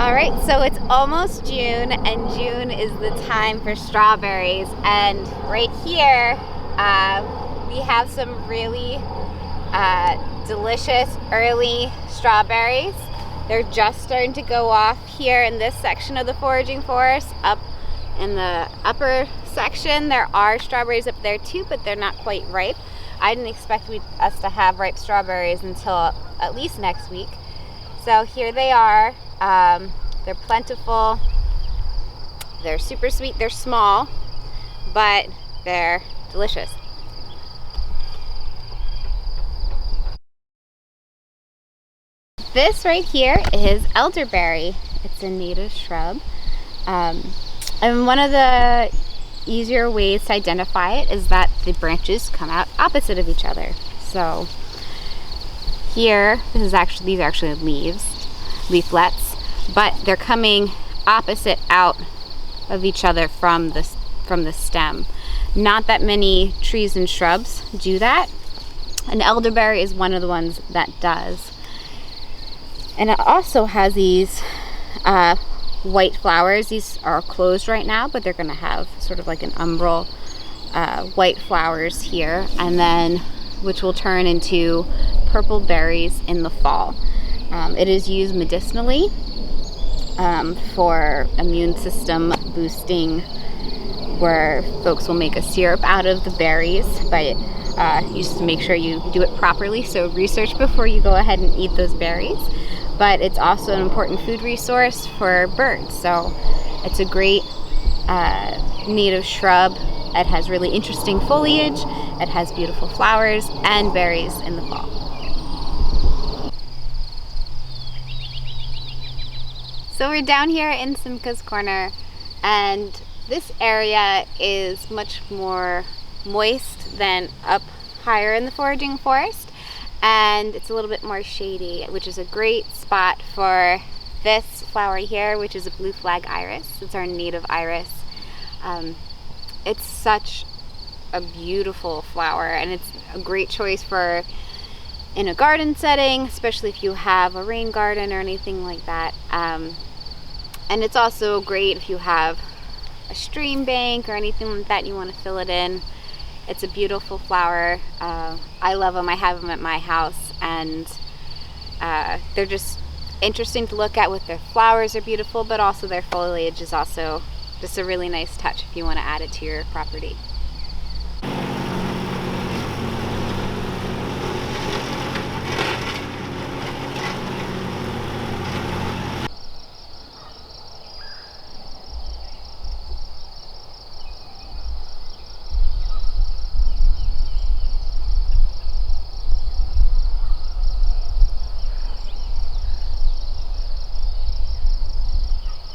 All right, so it's almost June, and June is the time for strawberries. And right here, we have some really delicious early strawberries. They're just starting to go off here in this section of the foraging forest. Up in the upper section, there are strawberries up there too, but they're not quite ripe. I didn't expect us to have ripe strawberries until at least next week. So here they are. They're plentiful, they're super sweet, they're small, but they're delicious. This right here is elderberry. It's a native shrub. And one of the easier ways to identify it is that the branches come out opposite of each other. So here, these are actually leaflets. But they're coming opposite out of each other from the stem. Not that many trees and shrubs do that, and elderberry is one of the ones that does. And it also has these white flowers. These are closed right now, but they're going to have sort of like an umbral white flowers here, and then which will turn into purple berries in the fall. It is used medicinally. For immune system boosting, where folks will make a syrup out of the berries, but you just make sure you do it properly, so research before you go ahead and eat those berries. But it's also an important food resource for birds, so it's a great native shrub. It has really interesting foliage, it has beautiful flowers and berries in the fall. So we're down here in Simcha's corner, and this area is much more moist than up higher in the foraging forest, and it's a little bit more shady, which is a great spot for this flower here, which is a blue flag iris. It's our native iris. It's such a beautiful flower, and it's a great choice for in a garden setting, especially if you have a rain garden or anything like that. And it's also great if you have a stream bank or anything like that and you want to fill it in. It's a beautiful flower. I love them. I have them at my house, and they're just interesting to look at. With their flowers are beautiful, but also their foliage is also just a really nice touch if you want to add it to your property.